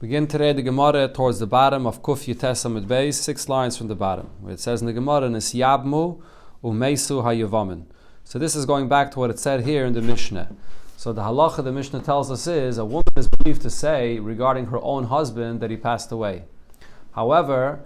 Begin today the Gemara towards the bottom of Kuf Yutes Amud Beis, 6 lines from the bottom, where it says in the Gemara, Nis Yabmu Umeisu HaYevamin. So this is going back to what it said here in the Mishnah. So the halacha the Mishnah tells us is, a woman is believed to say regarding her own husband that he passed away. However,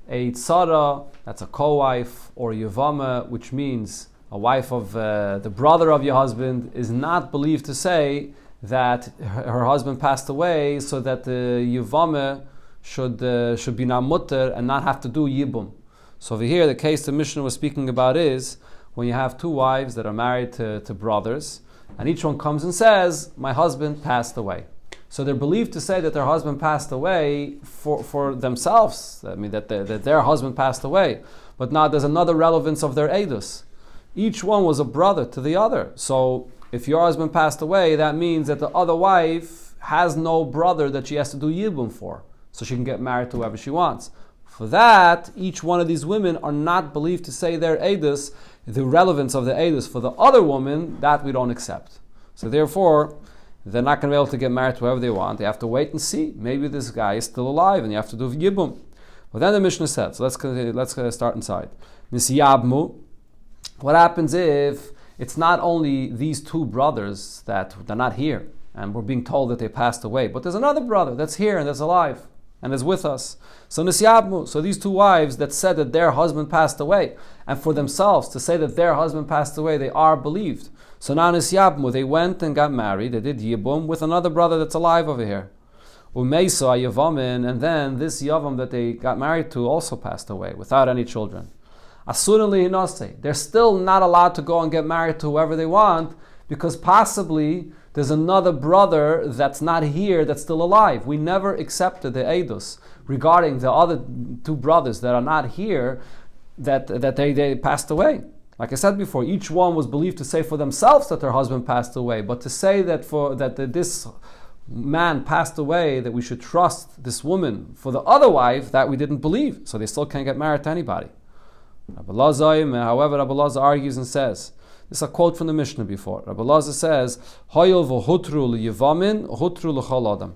a tzara, that's a co-wife, or Yevama, which means a wife of the brother of your husband, is not believed to say that her husband passed away, so that the Yevama should be now mutter and not have to do yibum. So over here, the case the Mishnah was speaking about is when you have two wives that are married to brothers, and each one comes and says, my husband passed away. So they're believed to say that their husband passed away for themselves. I mean, that their husband passed away. But now there's another relevance of their edus. Each one was a brother to the other. So if your husband passed away, that means that the other wife has no brother that she has to do yibum for. So she can get married to whoever she wants. For that, each one of these women are not believed to say their edus, the relevance of the edus for the other woman, that we don't accept. So therefore, they're not going to be able to get married to whoever they want. They have to wait and see. Maybe this guy is still alive and you have to do yibum. But then the Mishnah said, so let's start inside. Nis Yabmu. What happens if it's not only these two brothers that they're not here and we're being told that they passed away, but there's another brother that's here and that's alive and is with us. So Nis Yabmu. So these two wives that said that their husband passed away, and for themselves to say that their husband passed away, they are believed. So now Nis Yabmu, they went and got married, they did yibum with another brother that's alive over here. Umeisa Yevamin, and then this Yavam that they got married to also passed away without any children. Asunali Hinose, they're still not allowed to go and get married to whoever they want, because possibly there's another brother that's not here that's still alive. We never accepted the edus regarding the other two brothers that are not here, that they passed away. Like I said before, each one was believed to say for themselves that their husband passed away, but to say that this man passed away, that we should trust this woman for the other wife, that we didn't believe. So they still can't get married to anybody. Rabbi Lazar argues and says, this is a quote from the Mishnah before. Rabbi Lazar says, Hoyel v'hutru l'yevamin, hutru l'chol adam.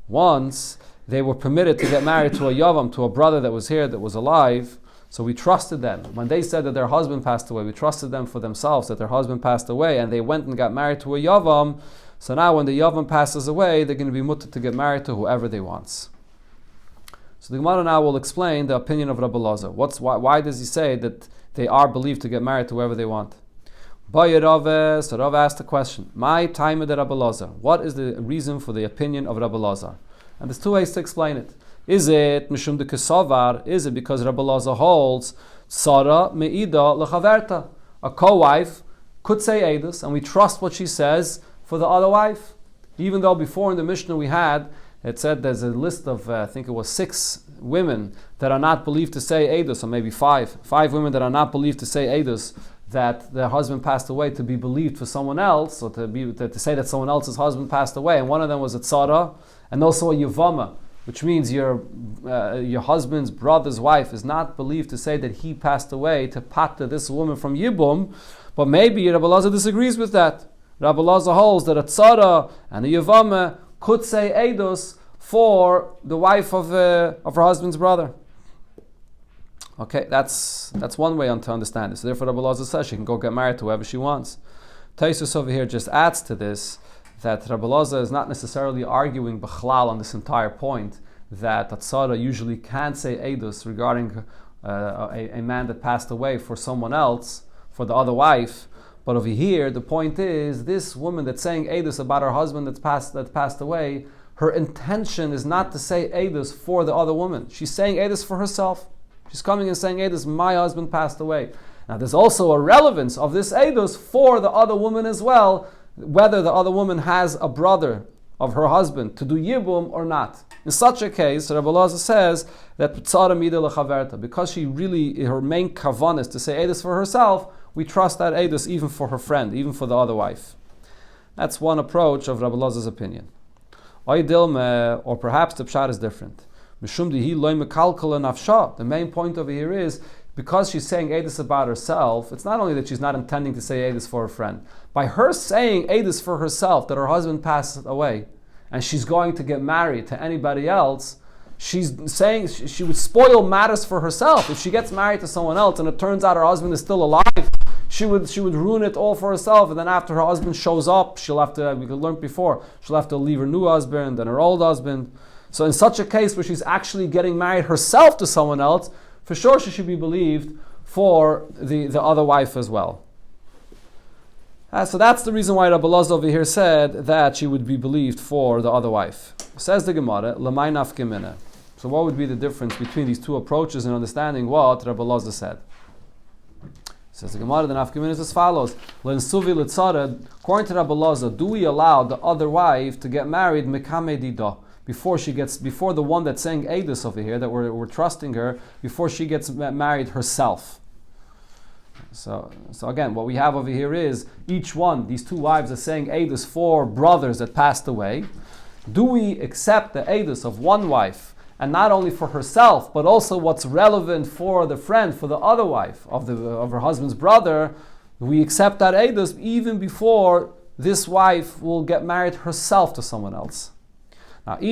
Once they were permitted to get married to a yavam, to a brother that was here, that was alive, so we trusted them. When they said that their husband passed away, we trusted them for themselves that their husband passed away, and they went and got married to a yavam. So now when the yavam passes away, they're going to be mutter to get married to whoever they want. So the Gemara now will explain the opinion of Rabbi Lazar. Why does he say that they are believed to get married to whoever they want? So Rav asked the question, my time of the Rabbi Lazar. What is the reason for the opinion of Rabbi Lazar? And there's two ways to explain it. Is it mishum de kesavar? Is it because Rabbi Lazar holds Sara meida lechaverta? A co-wife could say edus, and we trust what she says for the other wife. Even though before in the Mishnah we had, it said there's a list of, I think it was 6 women that are not believed to say edus, or maybe 5 women that are not believed to say edus, that their husband passed away, to be believed for someone else, or to say that someone else's husband passed away. And one of them was a tzara, and also a yevama, which means your husband's brother's wife is not believed to say that he passed away, to patta this woman from yibum. But maybe Rabbi Lazar disagrees with that. Rabbi Lazar holds that a tzara and a yevama could say edus for the wife of her husband's brother. Okay, that's one way to understand it. So therefore Rabbi Lazar says she can go get married to whoever she wants. Taisus over here just adds to this that Rabbi Lazar is not necessarily arguing b'chlal on this entire point, that a tzara usually can't say edus regarding a man that passed away for someone else, for the other wife. But over here, the point is, this woman that's saying edus about her husband that passed away, her intention is not to say edus for the other woman. She's saying edus for herself. She's coming and saying edus, my husband passed away. Now there's also a relevance of this edus for the other woman as well, whether the other woman has a brother of her husband to do yibum or not. In such a case, Rabbi Lazar says that tzara mida lechaverta, because she really, her main kavan is to say edus for herself, we trust that edus even for her friend, even for the other wife. That's one approach of Rabbi Lazar's opinion. Or perhaps the pshat is different. The main point over here is, because she's saying edus about herself, it's not only that she's not intending to say edus for her friend. By her saying edus for herself, that her husband passed away, and she's going to get married to anybody else, she's saying she would spoil matters for herself. If she gets married to someone else and it turns out her husband is still alive, she would ruin it all for herself. And then after her husband shows up, she'll have to, we could learn before, she'll have to leave her new husband and her old husband. So in such a case where she's actually getting married herself to someone else, for sure she should be believed for the other wife as well. So that's the reason why Rabbi Elazar over here said that she would be believed for the other wife. Says the Gemara, L'may nafka mina. So what would be the difference between these two approaches in understanding what Rabbi Elazar said? Says the Gemara, the nafka mina is as follows. L'nsuvi l'tzara, according to Rabbi Elazar, do we allow the other wife to get married mekame dida, before the one that's saying Eidus over here, that we're trusting her, before she gets married herself? So again, what we have over here is each one, these two wives are saying Eidus for brothers that passed away. Do we accept the Eidus of one wife, and not only for herself, but also what's relevant for the friend, for the other wife of her husband's brother? We accept that Eidus even before this wife will get married herself to someone else. Now, if the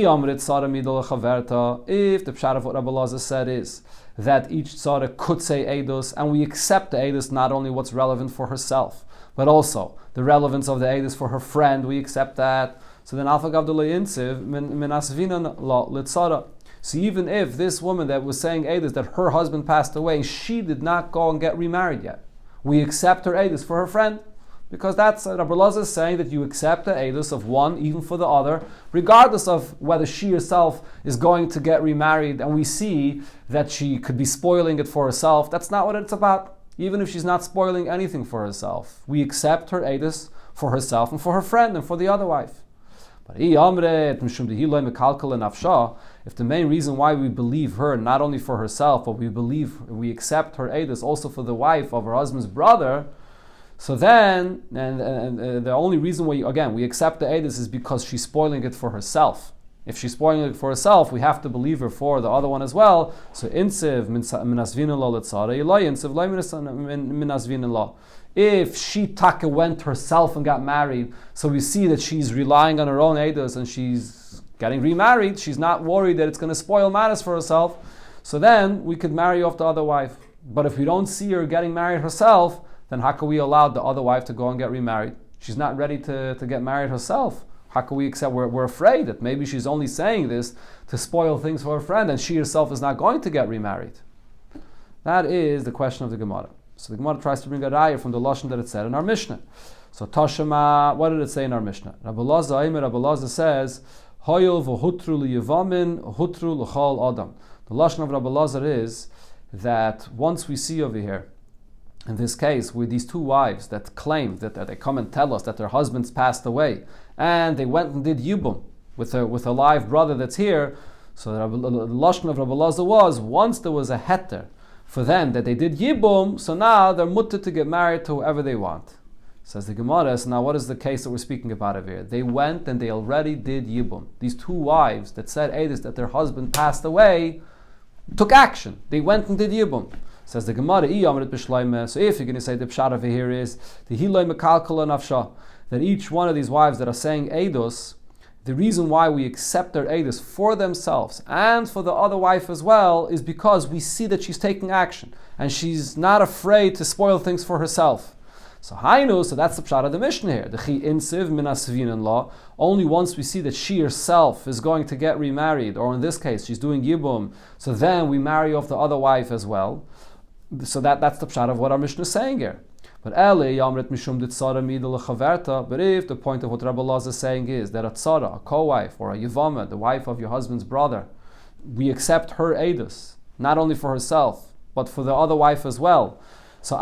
pshat of what Rabbi Elazar said is that each tzara could say Eidus, and we accept the Eidus not only what's relevant for herself, but also the relevance of the Eidus for her friend, we accept that. So then Alpha Gavdulay Insiv Minasvinan Litzara. So even if this woman that was saying Eidus, that her husband passed away, she did not go and get remarried yet, we accept her Eidus for her friend. Because that's Rabbi Elazar is saying that you accept the Eidus of one even for the other, regardless of whether she herself is going to get remarried, and we see that she could be spoiling it for herself. That's not what it's about. Even if she's not spoiling anything for herself, we accept her Eidus for herself and for her friend and for the other wife. But if the main reason why we believe her not only for herself, but we accept her Eidus also for the wife of her husband's brother, so then, and the only reason why, we accept the Eidus is because she's spoiling it for herself. If she's spoiling it for herself, we have to believe her for the other one as well. So, insiv minasvina lo letzara, insiv lo minasvina lo. If she taka went herself and got married, so we see that she's relying on her own Eidus and she's getting remarried, she's not worried that it's going to spoil matters for herself, so then we could marry off the other wife. But if we don't see her getting married herself, then how can we allow the other wife to go and get remarried? She's not ready to get married herself. How can we accept? We're afraid that maybe she's only saying this to spoil things for her friend, and she herself is not going to get remarried. That is the question of the Gemara. So the Gemara tries to bring a raya from the lashon that it said in our Mishnah. So Tashema, what did it say in our Mishnah? Rabbi Elazar says, Hoyel v'hutru liYevamin, hutru l'chol adam. The lashon of Rabbi Elazar is that once we see over here, in this case, with these two wives that claim that they come and tell us that their husbands passed away, and they went and did yibum with a live brother that's here. So the lashon of Rabbi Elazar was, once there was a heter for them that they did yibum, so now they're mutter to get married to whoever they want. Says the Gemara. So now what is the case that we're speaking about over here? They went and they already did yibum. These two wives that said Eidus that their husband passed away took action. They went and did yibum. Says the Gemara, so if you're going to say the pshat over here is that each one of these wives that are saying Eidus, the reason why we accept their Eidus for themselves and for the other wife as well is because we see that she's taking action and she's not afraid to spoil things for herself. So that's the pshat of the Mishnah here. The chi insiv minasvinin law. Only once we see that she herself is going to get remarried, or in this case she's doing yibum, so then we marry off the other wife as well. So that's the pshat of what our Mishnah is saying here. But if the point of what Rabbi Elazar is saying is that a tzara, a co-wife, or a yevama, the wife of your husband's brother, we accept her Eidus, not only for herself, but for the other wife as well. So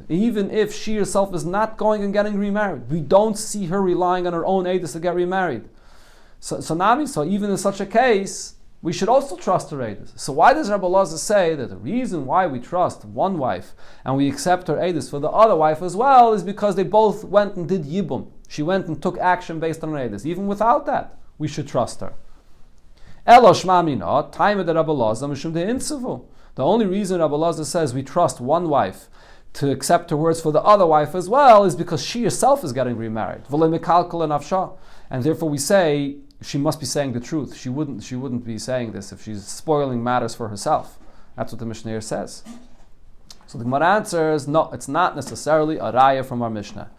even if she herself is not going and getting remarried, we don't see her relying on her own Eidus to get remarried. So even in such a case, we should also trust her Eidus. So why does Rabbi Elazar say that the reason why we trust one wife and we accept her Eidus for the other wife as well is because they both went and did yibum. She went and took action based on her Eidus. Even without that, we should trust her. The only reason Rabbi Elazar says we trust one wife to accept her words for the other wife as well is because she herself is getting remarried. And therefore we say she must be saying the truth. She wouldn't be saying this if she's spoiling matters for herself. That's what the Mishnah here says. So the Gemara answers, no, it's not necessarily a raya from our Mishnah.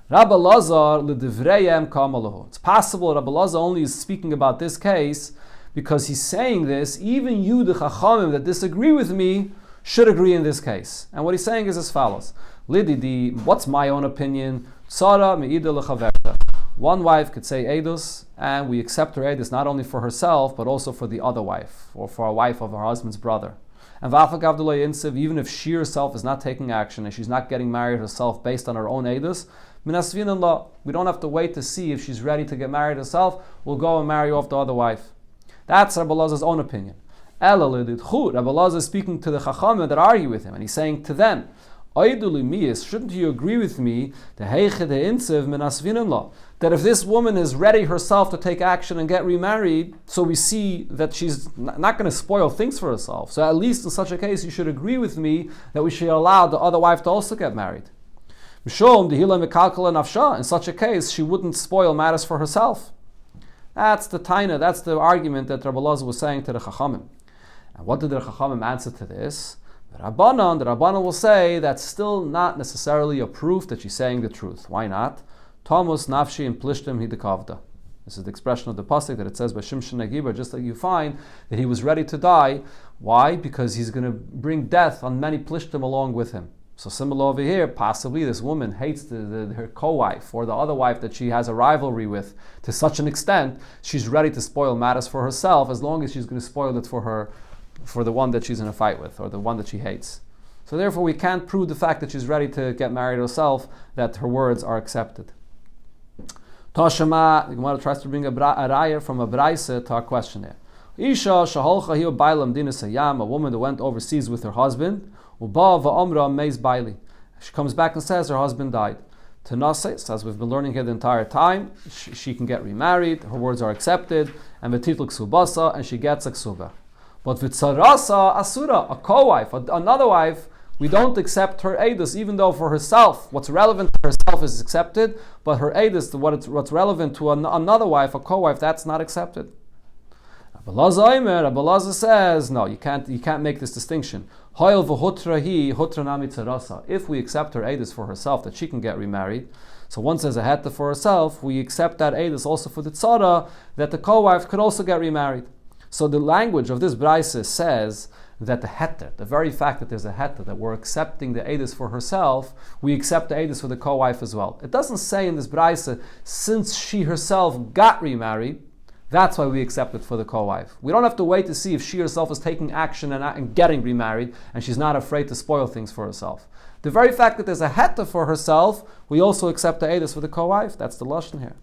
Rabbi Lazar l'divreyem kamalahu. It's possible Rabbi Lazar only is speaking about this case because he's saying this, even you, the Chachamim, that disagree with me, should agree in this case. And what he's saying is as follows. Lididi, what's my own opinion? Tzara me'ida l'chaverta. One wife could say edus, and we accept her edus not only for herself, but also for the other wife, or for a wife of her husband's brother. And even if she herself is not taking action, and she's not getting married herself based on her own edus, we don't have to wait to see if she's ready to get married herself. We'll go and marry off the other wife. That's Rabbi Lazar's own opinion. Rabbi Lazar is speaking to the Chachamim that argue with him, and he's saying to them, shouldn't you agree with me that if this woman is ready herself to take action and get remarried, so we see that she's not going to spoil things for herself. So at least in such a case, you should agree with me that we should allow the other wife to also get married. In such a case, she wouldn't spoil matters for herself. That's the taina, that's the argument that Rabbi Lazar was saying to the Chachamim. And what did the Chachamim answer to this? The Rabbanan will say that's still not necessarily a proof that she's saying the truth. Why not? Thomas nafshi and plishtim hidekavda. This is the expression of the pasuk that it says by Shimshon Nagiba, just like you find that he was ready to die. Why? Because he's going to bring death on many plishtim along with him. So similar over here, possibly this woman hates her co-wife or the other wife that she has a rivalry with to such an extent, she's ready to spoil matters for herself as long as she's going to spoil it for the one that she's in a fight with or the one that she hates. So therefore we can't prove the fact that she's ready to get married herself, that her words are accepted. Toshama, the Gemara tries to bring a raya from a braisa to our question here. Isha shaholcha hiu bailam dinas hayam, a woman that went overseas with her husband, uba va'omra meiz baili. She comes back and says her husband died. Tanase, as we've been learning here the entire time, she can get remarried, her words are accepted, and v'titl ksubasa, and she gets a ksuba. But v'tzarasa asura, a co-wife, another wife, we don't accept her edus, even though for herself, what's relevant to herself is accepted, but her edus, what's relevant to another wife, a co-wife, that's not accepted. Rabbi Lazar says, no, you can't make this distinction. If we accept her edus for herself, that she can get remarried, so one says a heta for herself, we accept that edus also for the tzara, that the co-wife could also get remarried. So the language of this braisa says that the heter, the very fact that there's a heter, that we're accepting the edus for herself, we accept the edus for the co-wife as well. It doesn't say in this braisa, since she herself got remarried, that's why we accept it for the co-wife. We don't have to wait to see if she herself is taking action and getting remarried, and she's not afraid to spoil things for herself. The very fact that there's a heter for herself, we also accept the edus for the co-wife. That's the lashon here.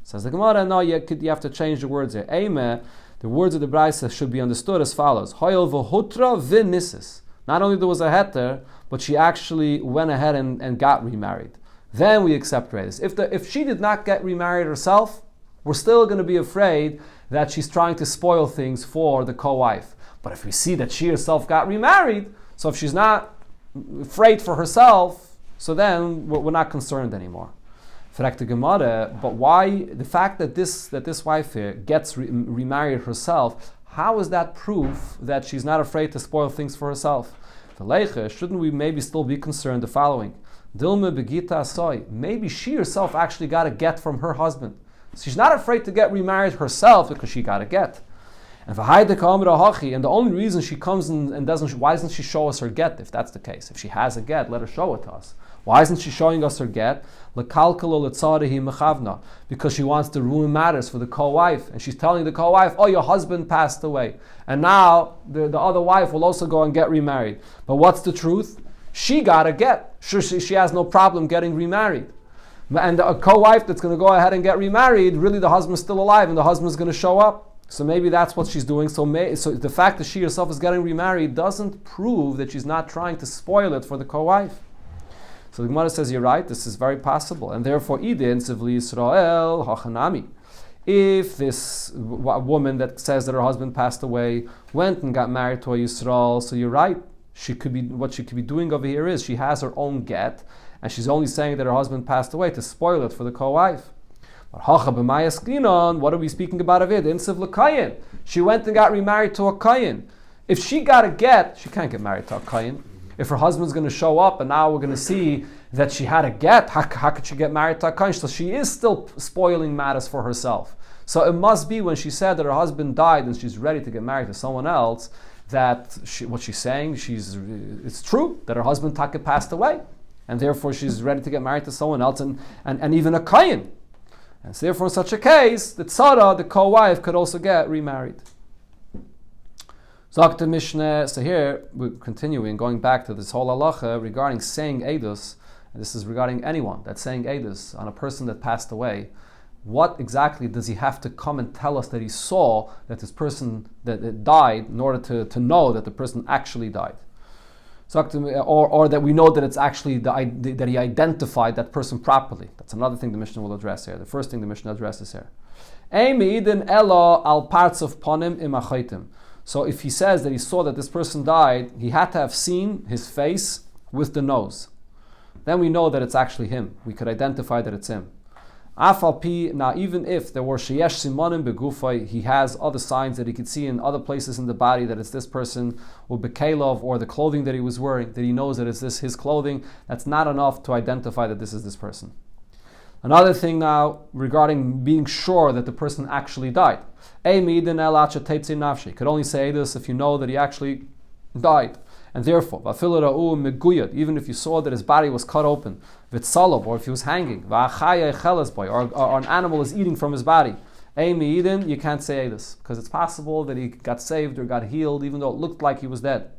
Says the Gemara, no, you have to change the words here. Eimeh, the words of the Braisa should be understood as follows. Hoyel v'hutra v'nisis. Not only there was a heter, but she actually went ahead and got remarried. Then we accept her edus. If she did not get remarried herself, we're still going to be afraid that she's trying to spoil things for the co-wife. But if we see that she herself got remarried, so if she's not afraid for herself, so then we're not concerned anymore. But why the fact that this wife here gets remarried herself? How is that proof that she's not afraid to spoil things for herself? Shouldn't we maybe still be concerned the following? Dilma begita soy. Maybe she herself actually got a get from her husband. She's not afraid to get remarried herself because she got a get. And the only reason she comes and doesn't, why doesn't she show us her get if that's the case? If she has a get, let her show it to us. Why isn't she showing us her get? Because she wants to ruin matters for the co-wife. And she's telling the co-wife, oh, your husband passed away. And now the other wife will also go and get remarried. But what's the truth? She got a get. Sure, she has no problem getting remarried. And a co-wife that's going to go ahead and get remarried, really the husband's still alive and the husband's going to show up. So maybe that's what she's doing. So the fact that she herself is getting remarried doesn't prove that she's not trying to spoil it for the co-wife. So the Gemara says, you're right, this is very possible. And therefore, Idin, Sivli Yisrael, Hachanami. If this woman that says that her husband passed away went and got married to a Yisrael, so you're right, what she could be doing over here is she has her own get, and she's only saying that her husband passed away to spoil it for the co-wife. But what are we speaking about of it? Insiv l'kayin. She went and got remarried to a kayin. If she got a get, she can't get married to a kayin. If her husband's going to show up and now we're going to see that she had a get, how could she get married to a kayin? So she is still spoiling matters for herself. So it must be when she said that her husband died and she's ready to get married to someone else, that what she's saying, it's true that her husband Taka passed away, and therefore she's ready to get married to someone else, and even a kayin. And so therefore in such a case, the tzara, the co-wife, could also get remarried. So here we're continuing, going back to this whole halacha regarding saying edus, and this is regarding anyone that's saying edus on a person that passed away. What exactly does he have to come and tell us that he saw that this person that died in order to know that the person actually died? So, or that we know that it's actually that he identified that person properly. That's another thing the Mishnah will address here. The first thing the Mishnah addresses here. So if he says that he saw that this person died, he had to have seen his face with the nose. Then we know that it's actually him. We could identify that it's him. Now, even if there were sheyesh simonim begufay, he has other signs that he could see in other places in the body that it's this person, or bekalov, or the clothing that he was wearing, that he knows that it's his clothing. That's not enough to identify that this is this person. Another thing now regarding being sure that the person actually died. You could only say this if you know that he actually died. And therefore, even if you saw that his body was cut open, or if he was hanging, or an animal is eating from his body, you can't say this, because it's possible that he got saved or got healed, even though it looked like he was dead.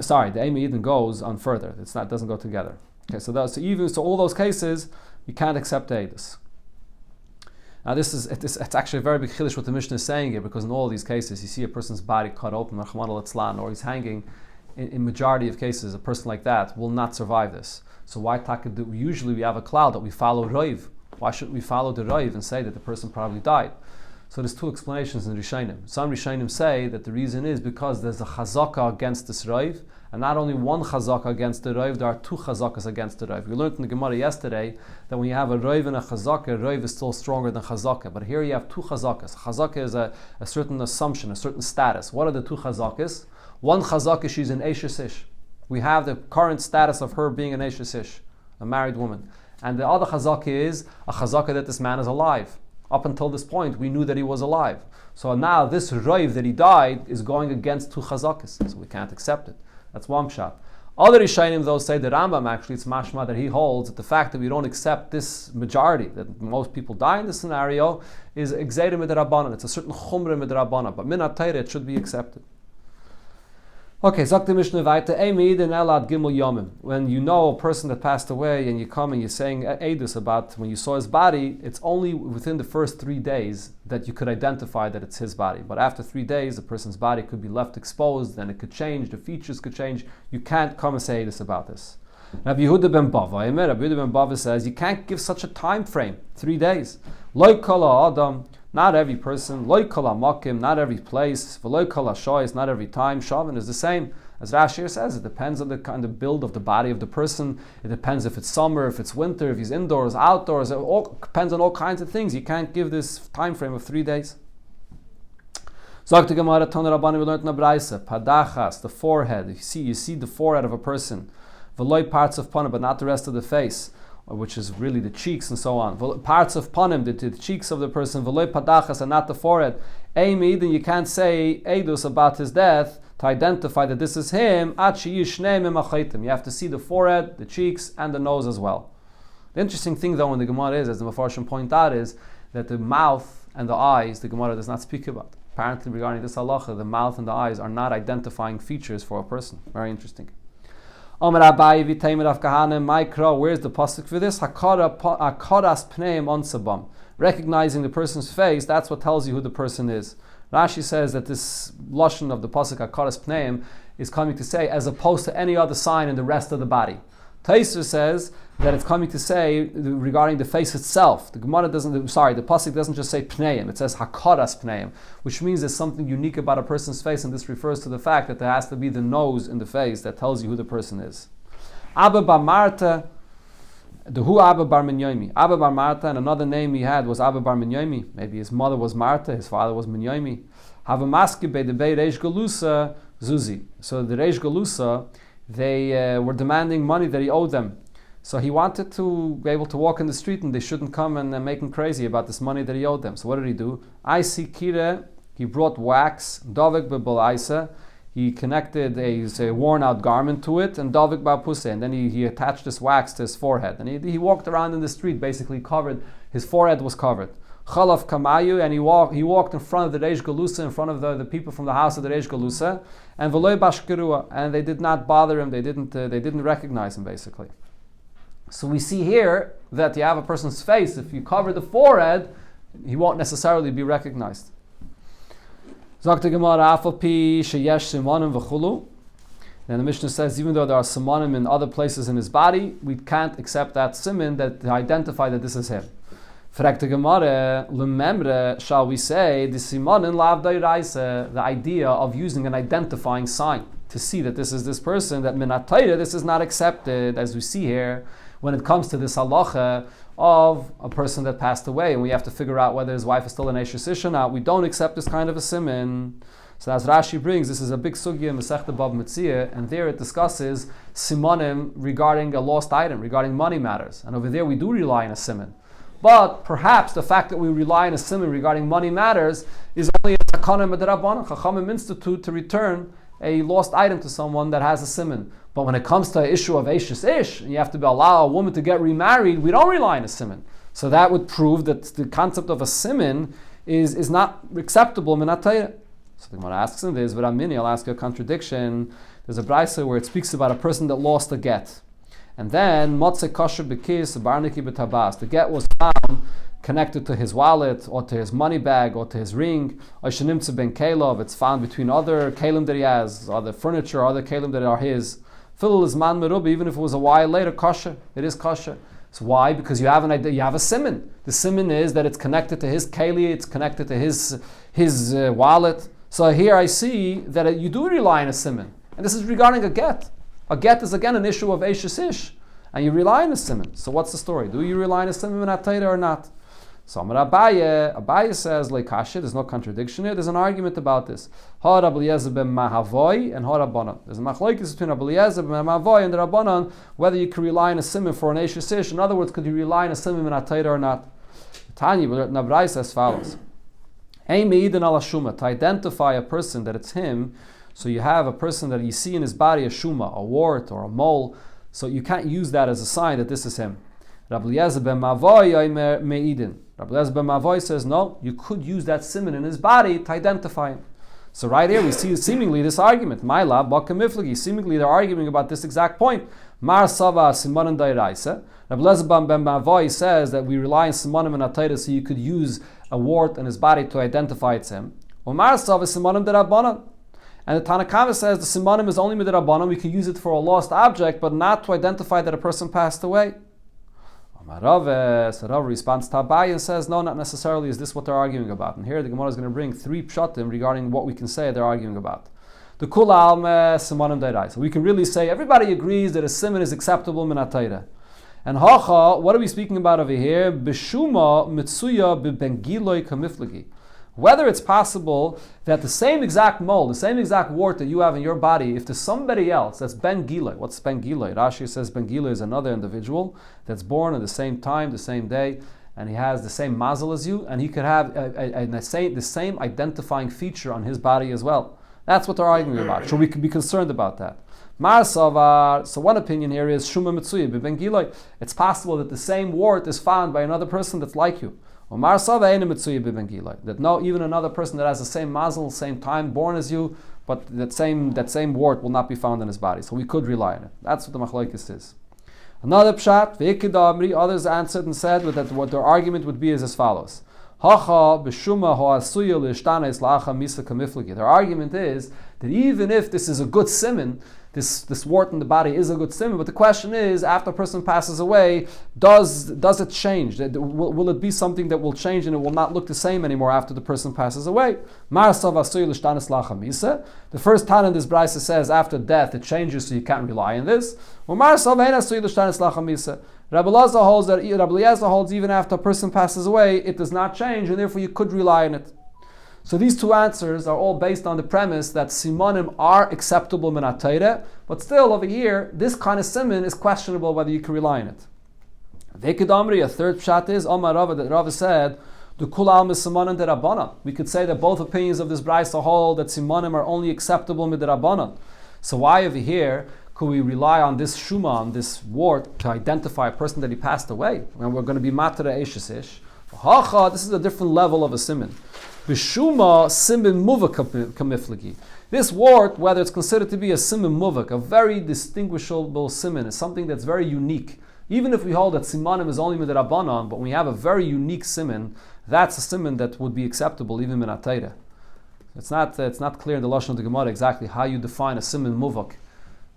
Sorry, the Eidin goes on further. It doesn't go together. Okay, so all those cases, you can't accept Eidus. Now it's actually a very big chiddush what the Mishnah is saying here, because in all these cases you see a person's body cut open, or he's hanging. In majority of cases, a person like that will not survive this. So why usually we have a cloud that we follow Roiv. Why shouldn't we follow the Roiv and say that the person probably died? So there's two explanations in Rishonim. Some Rishonim say that the reason is because there's a chazaka against this Roiv, and not only one chazaka against the Roiv, there are two chazakas against the Roiv. We learned in the Gemara yesterday that when you have a Roiv and a chazaka, Roiv is still stronger than chazaka. But here you have two chazakas. Chazaka is a certain assumption, a certain status. What are the two chazakas? One chazaka, she's an Eishes Ish. We have the current status of her being an Eishes Ish, a married woman. And the other chazaka is a chazaka that this man is alive. Up until this point, we knew that he was alive. So now this Roiv that he died is going against two chazakas. So we can't accept it. That's one shot. Other Rishonim, though, say that Rambam, actually, it's mashma that he holds that the fact that we don't accept this majority, that most people die in this scenario, is exedim midrabanan. It's a certain chumra midrabanan. But minat Torah, it should be accepted. Okay, sagt the Mishnah weiter, elad gimel yomim. When you know a person that passed away and you come and you're saying edus about when you saw his body, it's only within the first 3 days that you could identify that it's his body. But after 3 days, the person's body could be left exposed and it could change, the features could change. You can't come and say edus about this. Rabbi Yehuda ben Bava says you can't give such a time frame, 3 days. Lo kol adam. Not every person, loy kol hamakim, not every place, v'loy kol hashoyes, not every time. Shavan is the same. As Rashi says, it depends on the kind of build of the body of the person. It depends if it's summer, if it's winter, if he's indoors, outdoors. It all depends on all kinds of things. You can't give this time frame of 3 days. Zog to Gemara Tana Rabbani, we learned in the Braisa, padachas, the forehead. You see the forehead of a person. V'loy parts of pana, but not the rest of the face, which is really the cheeks and so on. Parts of panim, the cheeks of the person, v'loy padachas, and not the forehead. Then you can't say edus about his death to identify that this is him. You have to see the forehead, the cheeks, and the nose as well. The interesting thing, though, in the Gemara is, as the Mefarshim point out, is that the mouth and the eyes, the Gemara does not speak about. Apparently, regarding this halacha, the mouth and the eyes are not identifying features for a person. Very interesting. Where's the pasuk for this? Hakaras pneim onsabam. Recognizing the person's face, that's what tells you who the person is. Rashi says that this lashon of the pasuk hakaras pneim is coming to say, as opposed to any other sign in the rest of the body. Taisva says that it's coming to say regarding the face itself. The pasuk doesn't just say pneim, it says hakaras pneim, which means there's something unique about a person's face, and this refers to the fact that there has to be the nose in the face that tells you who the person is. Abba bar Marta, the who Abba bar Minyomi. Abba bar Marta, and another name he had was Abba bar Minyomi. Maybe his mother was Marta, his father was Minyomi. Havamaski be the Bei Reish Galusa Zuzi. So the Reish Galusa, they were demanding money that he owed them. So he wanted to be able to walk in the street and they shouldn't come and make him crazy about this money that he owed them. So what did he do? I see Kire, he brought wax, Davik Bebalaisa, he connected a worn out garment to it, and Davik Bapuse, and then he attached this wax to his forehead. And he walked around in the street, basically covered, his forehead was covered. Chalaf Kamayu, and he walked in front of the Reish Galusa, in front of the people from the house of the Reish Galusa, and Veloy Bashkerua, and they did not bother him, they didn't recognize him basically. So we see here that you have a person's face, if you cover the forehead, he won't necessarily be recognized. Zakt Gemara Afalpi sheyesh simanim v'chulu. And the Mishnah says, even though there are simanim in other places in his body, we can't accept that siman that to identify that this is him. Fragt the Gemara, lememre, shall we say, the simanim lav dayraisa, the idea of using an identifying sign to see that this is this person, that minatayra, this is not accepted, as we see here, when it comes to this halacha of a person that passed away, and we have to figure out whether his wife is still an Eishes Ish or not. We don't accept this kind of a siman. So as Rashi brings, this is a big sugya in Masechta Bava Metzia, and there it discusses simanim regarding a lost item, regarding money matters. And over there we do rely on a siman. But perhaps the fact that we rely on a siman regarding money matters is only a takana medrabanan. Chachamim institute to return a lost item to someone that has a siman. But when it comes to an issue of Eishes Ish, and you have to allow a woman to get remarried, we don't rely on a siman. So that would prove that the concept of a siman is not acceptable. So the Gemara asks him this, but I'll ask you a contradiction. There's a brayso where it speaks about a person that lost a get. And then, Motze Kosher Bekis, Barniki Betabas. The get was found connected to his wallet, or to his money bag, or to his ring. Oishanimtze ben Kalov, it's found between other kalim that he has, other furniture, other kalim that are his. Filul is man meruba, even if it was a while later, kosher. It is kosher. So why? Because you have an idea, you have a siman. The siman is that it's connected to his keli, it's connected to his wallet. So here I see that you do rely on a siman. And this is regarding a get. A get is again an issue of Eishes Ish. And you rely on a siman. So what's the story? Do you rely on a siman in Atayra or not? So Amar Abaye says, Leikashe, there's no contradiction here. There's an argument about this. Ha Rabbi Eliezer ben Mahavoy and Ha Rabbanan. There's a machlokes between Rabbi Eliezer ben Mahavoy and the Rabbanan, whether you can rely on a siman for an Eishes Ish. In other words, could you rely on a siman in Atayra or not? Tanya, Nabrai says as follows. Ein me'idin ala shuma, to identify a person that it's him. So you have a person that you see in his body a shuma, a wart or a mole. So you can't use that as a sign that this is him. Rabbi Eliezer ben Mahavoy me'idin. Rabbi Eliezer ben Mahavoy says, no, you could use that siman in his body to identify him. So right here we see seemingly this argument. Maila, Baka Miflagi, seemingly they're arguing about this exact point. Mar Sava Simanan Dairaisa. Rabbi Eliezer ben Mahavoy says that we rely on Simanim and Atayra, so you could use a wart in his body to identify it's him. Omar Sava Simanim Derabanan. And the Tanakama says the Simanim is only Midrabanan, we could use it for a lost object, but not to identify that a person passed away. So Rav responds to Abaye and says, no, not necessarily is this what they're arguing about. And here the Gemara is going to bring 3 pshatim regarding what we can say they're arguing about. The Kula Alme Simanim Dairai. So we can really say everybody agrees that a siman is acceptable min atayra. And Hacha, what are we speaking about over here? Bishuma Mitsuya Bibengiloi Kamiflagi. Whether it's possible that the same exact mole, the same exact wart that you have in your body, if to somebody else, that's Ben Giloi. What's Ben Giloi? Rashi says Ben Giloi is another individual that's born at the same time, the same day, and he has the same mazel as you, and he could have the same identifying feature on his body as well. That's what they're arguing about. So we could be concerned about that. Mar Savar, so one opinion here is Shuma Mitsuya Ben Giloi. It's possible that the same wart is found by another person that's like you. That no, even another person that has the same mazel, same time, born as you, but that same wart will not be found in his body. So we could rely on it. That's what the machlokes is. Another pshat, others answered and said that what their argument would be is as follows. Their argument is that even if this is a good siman, this wart in the body is a good siman, but the question is, after a person passes away, does it change? Will it be something that will change and it will not look the same anymore after the person passes away? The first Tana in this Braisa says after death it changes, so you can't rely on this. Rabbi Eliezer holds even after a person passes away, it does not change, and therefore you could rely on it. So these two answers are all based on the premise that simanim are acceptable min ha-Torah, but still over here, this kind of siman is questionable whether you can rely on it. Vekid a third pshat is, Omar Rava, that Rava said, we could say that both opinions of this Braisa hold that simanim are only acceptable mid Rabbanan. So why over here could we rely on this shuma, on this wart, to identify a person that he passed away? When we're going to be matara eishesish. This is a different level of a siman. B'shuma siman muvak kamiflagi. This wart, whether it's considered to be a siman muvak, a very distinguishable siman, is something that's very unique. Even if we hold that simanim is only midrabanan, but when we have a very unique siman, that's a siman that would be acceptable even min ha-Torah. It's not clear in the lashon of the Gemara exactly how you define a siman muvak.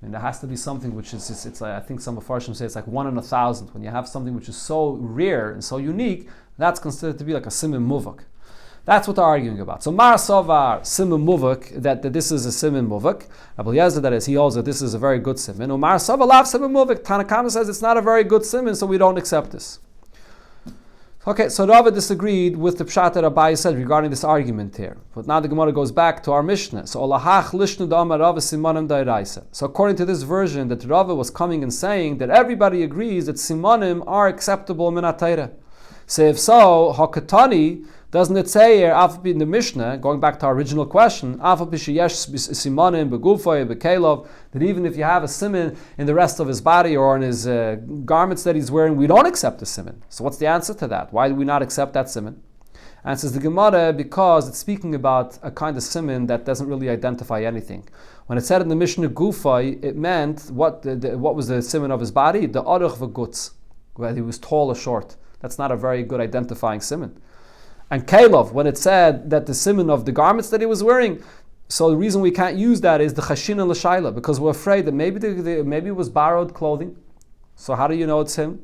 I mean, there has to be something which is, it's like, I think some Mefarshim say it's like 1 in 1,000. When you have something which is so rare and so unique, that's considered to be like a siman muvak. That's what they're arguing about. So Mar Sovar Siman Muvak, that this is a Siman Muvak. Rabbi Eliezer, that is, he holds that this is a very good Siman. Umar Sovar Lav Siman Muvak. Tanakama says it's not a very good Siman, so we don't accept this. Okay, so Rava disagreed with the Pshat that Abai said regarding this argument here. But now the Gemara goes back to our Mishnah. So Olahach Lishnu Dama Rava Simanim Dairaisa. So according to this version, that Rava was coming and saying that everybody agrees that Simanim are acceptable min ha-Torah. So if so, Hakatani, doesn't it say here, in the Mishnah, going back to our original question, that even if you have a siman in the rest of his body or in his garments that he's wearing, we don't accept the siman. So what's the answer to that? Why do we not accept that siman? And says the Gemara, because it's speaking about a kind of siman that doesn't really identify anything. When it said in the Mishnah Gufay, it meant what was the siman of his body? The aruch v'gutz, whether he was tall or short. That's not a very good identifying siman. And Kalov, when it said that the siman of the garments that he was wearing, so the reason we can't use that is the chashin and l'shayla, because we're afraid that maybe maybe it was borrowed clothing. So how do you know it's him?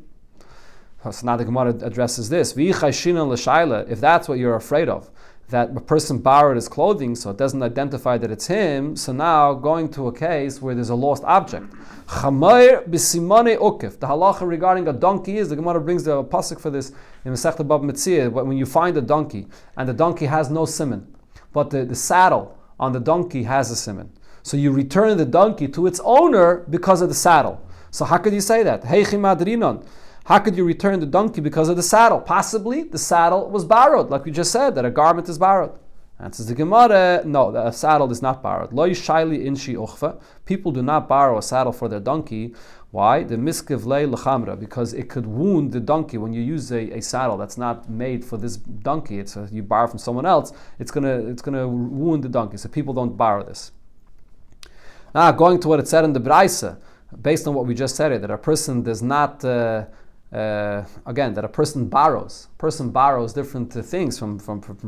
So now the Gemara addresses this. V'i chashin and l'shayla, if that's what you're afraid of, that a person borrowed his clothing, so it doesn't identify that it's him, so now going to a case where there's a lost object. Chamayr b'simane ukif. The halacha regarding a donkey is, the Gemara brings the pasuk for this in Masechta Bava Metzia, when you find a donkey, and the donkey has no siman, but the saddle on the donkey has a siman. So you return the donkey to its owner because of the saddle. So how could you say that? Heichi madrinon. How could you return the donkey because of the saddle? Possibly the saddle was borrowed, like we just said, that a garment is borrowed. Answers the Gemara, no, a saddle is not borrowed. Lo yishayli inshi uchva. People do not borrow a saddle for their donkey. Why? The miskiv lei lechamra, because it could wound the donkey. When you use a saddle that's not made for this donkey, it's you borrow from someone else, it's gonna wound the donkey. So people don't borrow this. Now, going to what it said in the Braisa, based on what we just said, that a person does not. That a person borrows. Different things from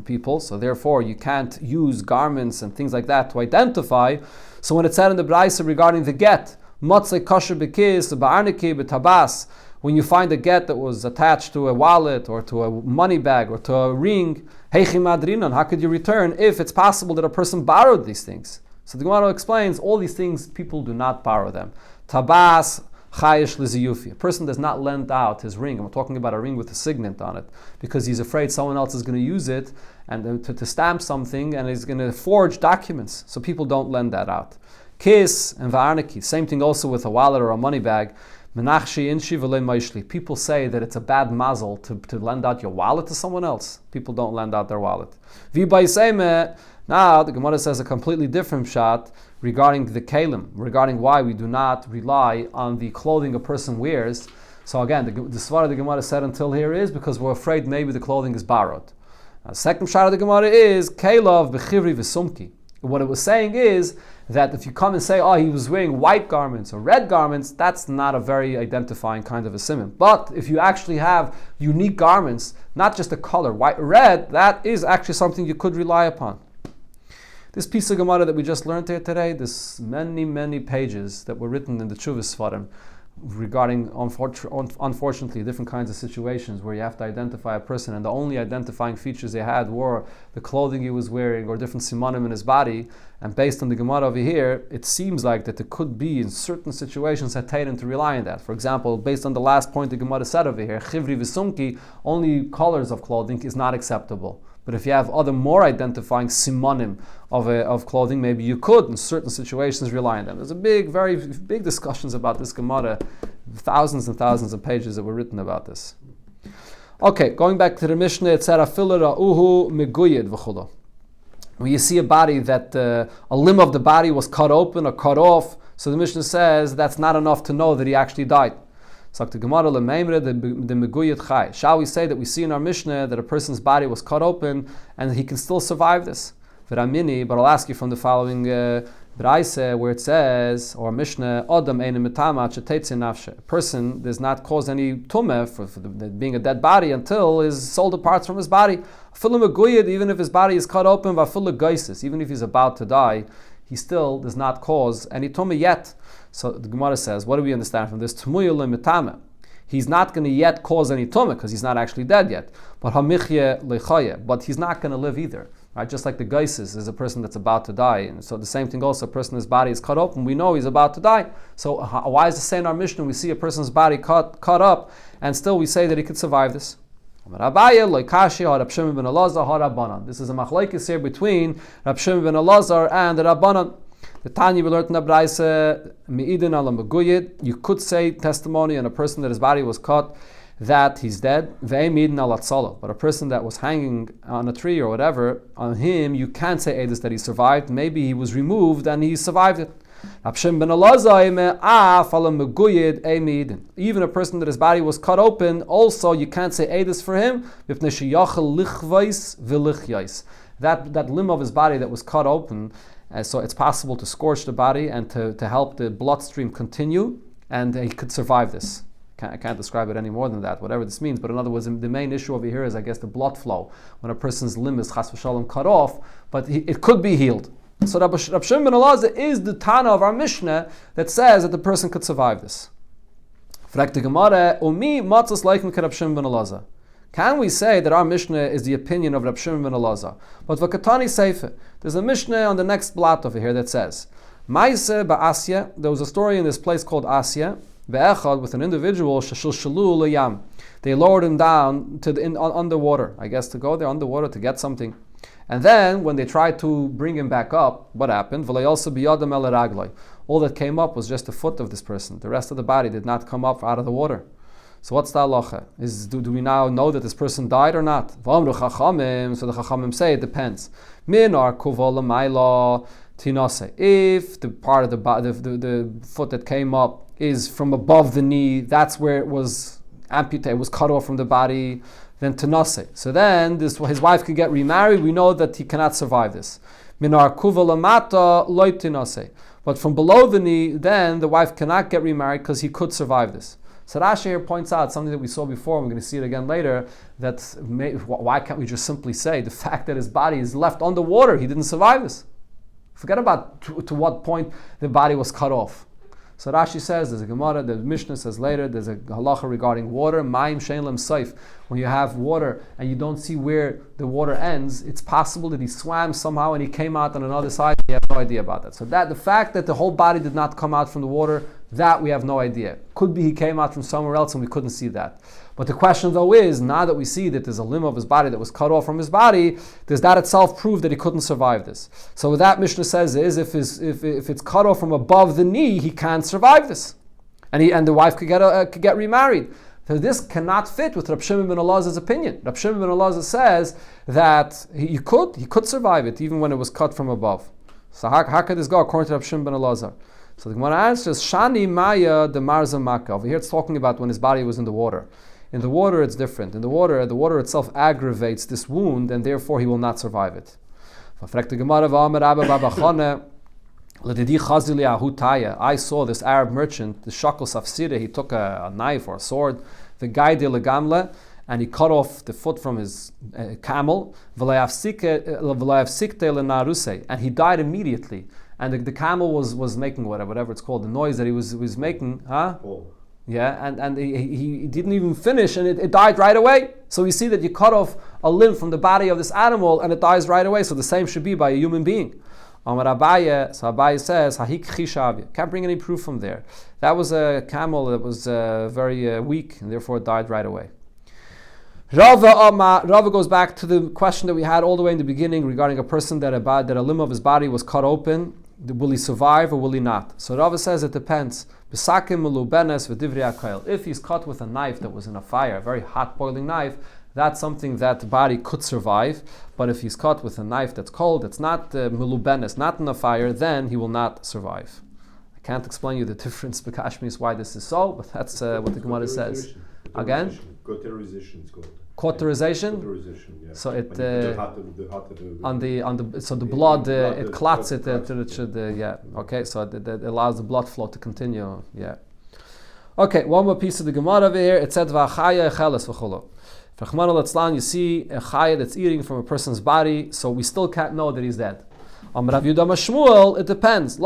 people, so therefore you can't use garments and things like that to identify. So when it said in the Braisa regarding the get, motzei kosher bekis, ba'arniki, b'tabas, when you find a get that was attached to a wallet or to a money bag or to a ring, heichi madrinon, how could you return if it's possible that a person borrowed these things? So the Gemara explains all these things, people do not borrow them. Tabas, chayish liziyufi. A person does not lend out his ring, and we're talking about a ring with a signet on it, because he's afraid someone else is going to use it and to stamp something, and he's going to forge documents. So people don't lend that out. Kis and va'arniki, same thing also with a wallet or a money bag. Menachshi inshi v'lei maishli. People say that it's a bad mazel to lend out your wallet to someone else. People don't lend out their wallet. V'baiseme. Now the Gemara says a completely different shot regarding the kalim, regarding why we do not rely on the clothing a person wears. So again, the svara the Gemara said until here is because we're afraid maybe the clothing is borrowed. Second shot of the Gemara is kalav b'chivri v'sumki. What it was saying is that if you come and say, oh, he was wearing white garments or red garments, that's not a very identifying kind of a siman. But if you actually have unique garments, not just the color, white or red, that is actually something you could rely upon. This piece of Gemara that we just learned here today, there's many pages that were written in the Tshuvas Sfarim regarding, unfortunately, different kinds of situations where you have to identify a person, and the only identifying features they had were the clothing he was wearing or different simanim in his body. And based on the Gemara over here, it seems like that there could be, in certain situations, a tatum to rely on that. For example, based on the last point the Gemara said over here, chivri v'sumki, only colors of clothing is not acceptable. But if you have other more identifying simanim of clothing, maybe you could, in certain situations, rely on them. There's very big discussions about this Gemara, thousands and thousands of pages that were written about this. Okay, going back to the Mishnah, it said, "Afilu ra'uhu meguyed v'chulo." When you see a body that a limb of the body was cut open or cut off, so the Mishnah says that's not enough to know that he actually died. Shall we say that we see in our Mishnah that a person's body was cut open and he can still survive this? But I'll ask you from the following Braise, where it says, or Mishnah, a person does not cause any tumah for being a dead body until his soul departs from his body. Even if his body is cut open, even if he's about to die, he still does not cause any tumah yet. So the Gemara says, what do we understand from this? He's not going to yet cause any tumah because he's not actually dead yet. But he's not going to live either. Right? Just like the geisis is a person that's about to die. And so the same thing also, a person whose body is cut open, we know he's about to die. So why is it saying in our Mishnah we see a person's body cut up and still we say that he could survive this? This is a machlokes here between Rab Shimon ben Elazar and the Rabbanan. The Tanya we learned in the Braise, me'idin ala meguyed. You could say testimony on a person that his body was cut that he's dead. Ve'emidin ala tzala. But a person that was hanging on a tree or whatever, on him you can't say edus that he survived. Maybe he was removed and he survived it. Even a person that his body was cut open, also you can't say edus for him. That limb of his body that was cut open, so it's possible to scorch the body and to help the bloodstream continue, and he could survive this. I can't describe it any more than that, whatever this means. But in other words, the main issue over here is, I guess, the blood flow. When a person's limb is chas v'shalom cut off, but it could be healed. So Rab Shimon ben Elazar is the Tana of our Mishnah that says that the person could survive this. Can we say that our Mishnah is the opinion of Rab Shimon ben Elazar? But Vakatani Seife, there's a Mishnah on the next blot over here that says, Maise ba'asya, there was a story in this place called Asya, ve'echad, with an individual, shashilshalu l'yam. They lowered him down to underwater, I guess to go there underwater to get something. And then, when they tried to bring him back up, what happened? All that came up was just the foot of this person. The rest of the body did not come up out of the water. So what's the halacha? Do we now know that this person died or not? So the Chachamim say it depends. If the part of the foot that came up is from above the knee, that's where it was amputated, it was cut off from the body, then tenase. So then his wife could get remarried. We know that he cannot survive this. Minar kuva lamata loy tenase. But from below the knee, then the wife cannot get remarried because he could survive this. So Rashi here points out something that we saw before, and we're going to see it again later, that why can't we just simply say the fact that his body is left underwater, he didn't survive this. Forget about to what point the body was cut off. So Rashi says, there's a Gemara, the Mishnah says later, there's a halacha regarding water, Mayim shein lem seif. When you have water and you don't see where the water ends, it's possible that he swam somehow and he came out on another side. You have no idea about that. So the fact that the whole body did not come out from the water, that we have no idea. Could be he came out from somewhere else and we couldn't see that. But the question though is, now that we see that there's a limb of his body that was cut off from his body, does that itself prove that he couldn't survive this? So what that Mishnah says is, if it's cut off from above the knee, he can't survive this, and the wife could get remarried. So this cannot fit with Rab Shimon ben Elazar's opinion. Rab Shimon ben Elazar says that he could survive it even when it was cut from above. So how could this go according to Rab Shimon ben Elazar? So the Gemara answers, Shani Maya de Marza Maka. Over here it's talking about when his body was in the water. In the water it's different. In the water itself aggravates this wound and therefore he will not survive it. I saw this Arab merchant, the Shakal Safsida, he took a knife or a sword, the guy de legamle, and he cut off the foot from his camel, and he died immediately. And the camel was making whatever it's called, the noise that he was making, huh? Oh. Yeah, and he didn't even finish, and it died right away. So we see that you cut off a limb from the body of this animal, and it dies right away. So the same should be by a human being. Amar Abaye, so Abaye says, Hahik Chishavya. Can't bring any proof from there. That was a camel that was very weak, and therefore it died right away. Rava goes back to the question that we had all the way in the beginning regarding a person that a limb of his body was cut open. Will he survive or will he not? So Rava says it depends. If he's cut with a knife that was in a fire, a very hot boiling knife, that's something that the body could survive. But if he's cut with a knife that's cold, that's not melubenes, not in a fire, then he will not survive. I can't explain you the difference Bekashmis why this is so, but that's what the Gemara says. Again? Cauterization is called. Cauterization? Cauterization, yeah. So it so the blood it clots it it should yeah. Okay, so it allows the blood flow to continue. Yeah. Okay, one more piece of the Gemara over here. It said v'achaya echeles v'cholo. Rachmana litzlan, you see a chaya that's eating from a person's body, so we still can't know that he's dead. Rav Yehuda Mashmuel, it depends.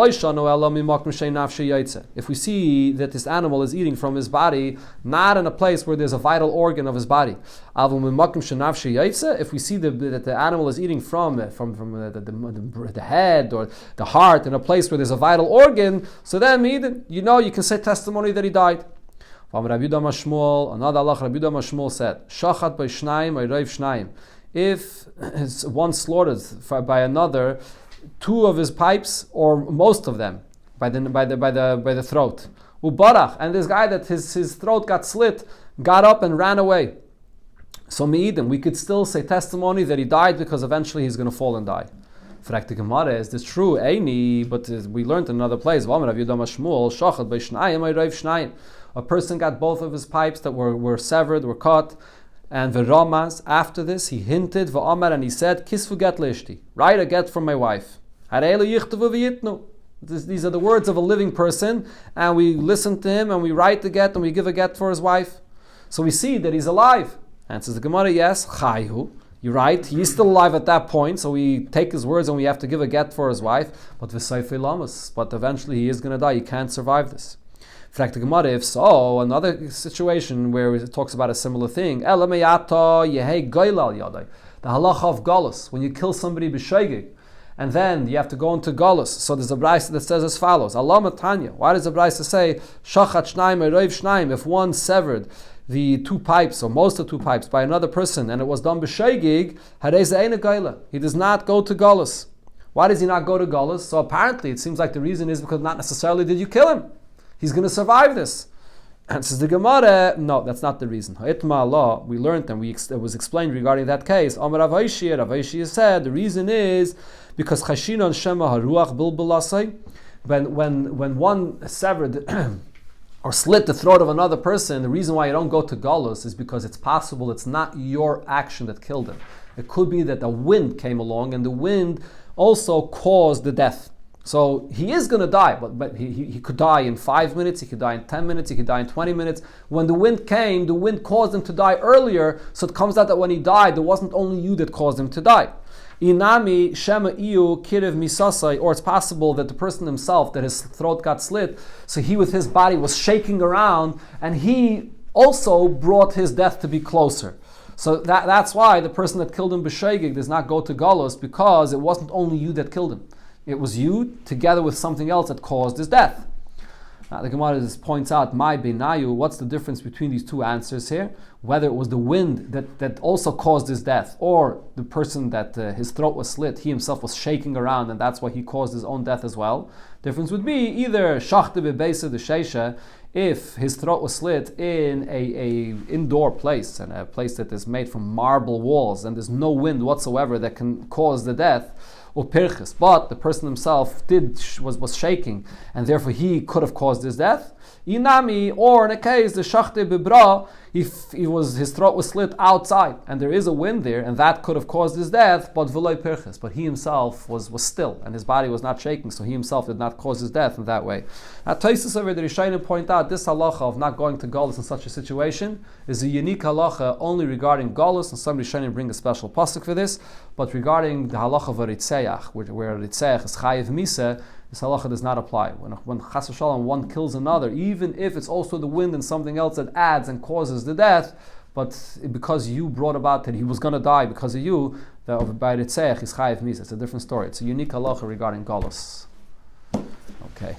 If we see that this animal is eating from his body, not in a place where there's a vital organ of his body. If we see that the animal is eating from the head or the heart in a place where there's a vital organ, so then you can say testimony that he died. Another Allah, Rav Yehuda Mashmuel said, Shachat by Shnaim, Ayreiv Shnaim. If one slaughtered by another, two of his pipes or most of them by the throat. Ubarach, and this guy that his throat got slit, got up and ran away. So me'idim, we could still say testimony that he died because eventually he's going to fall and die. Frak the Gemara, is this true? Eini, but we learned in another place. A person got both of his pipes that were severed, were cut. And V'Ramas, after this, he hinted, V'Amar, and he said, Kisfu get lishti, write a get from my wife. These are the words of a living person, and we listen to him, and we write the get, and we give a get for his wife. So we see that he's alive. Answers the Gemara, yes, Chayhu. You're right, he's still alive at that point, so we take his words and we have to give a get for his wife. But V'Sayfei Lamas, but eventually he is going to die, he can't survive this. If so, another situation where it talks about a similar thing. The halacha of galus, when you kill somebody b'sheigig, and then you have to go into galus. So there's a brayse that says as follows. Allah matanya. Why does the brayse say shachat shnaim ereiv shnaim? If one severed the two pipes or most of the two pipes by another person, and it was done b'sheigig, hareze eina gaila. He does not go to galus. Why does he not go to galus? So apparently, it seems like the reason is because not necessarily did you kill him. He's going to survive this. And says the Gemara, no, that's not the reason. Ha'itma Allah, we learned and it was explained regarding that case. Amar Rav Aishia said the reason is because chashinon shema haruach bilbilasai. When one severed or slit the throat of another person, the reason why you don't go to galus is because it's possible it's not your action that killed him. It could be that the wind came along and the wind also caused the death. So he is going to die, but he could die in 5 minutes, he could die in 10 minutes, he could die in 20 minutes. When the wind came, the wind caused him to die earlier, so it comes out that when he died, it wasn't only you that caused him to die. Inami shema iu kirev misasai, or it's possible that the person himself, that his throat got slit, so he with his body was shaking around, and he also brought his death to be closer. So that's why the person that killed him b'sheigig does not go to galus, because it wasn't only you that killed him. It was you, together with something else, that caused his death. Now, the Gemara points out, my benayu, what's the difference between these two answers here? Whether it was the wind that also caused his death, or the person that his throat was slit, he himself was shaking around, and that's why he caused his own death as well. Difference would be either shachte bebeisa de sheisha, if his throat was slit in a indoor place, and a place that is made from marble walls, and there's no wind whatsoever that can cause the death, but the person himself was shaking, and therefore he could have caused his death. Inami, or in a case the shachte bibra, his throat was slit outside, and there is a wind there, and that could have caused his death, but v'loy pirches, but he himself was still, and his body was not shaking, so he himself did not cause his death in that way. Now, Tosfos over the Rishonim point out this halacha of not going to Golus in such a situation is a unique halacha only regarding Golus, and some Rishonim bring a special pasuk for this, but regarding the halacha of a ritzeach, where a ritzeach is chayiv misa, this halacha does not apply. When chas v'shalom one kills another, even if it's also the wind and something else that adds and causes the death, but because you brought about that he was going to die because of you, by ritzeach is chayiv misa. It's a different story. It's a unique halacha regarding Golus. Okay.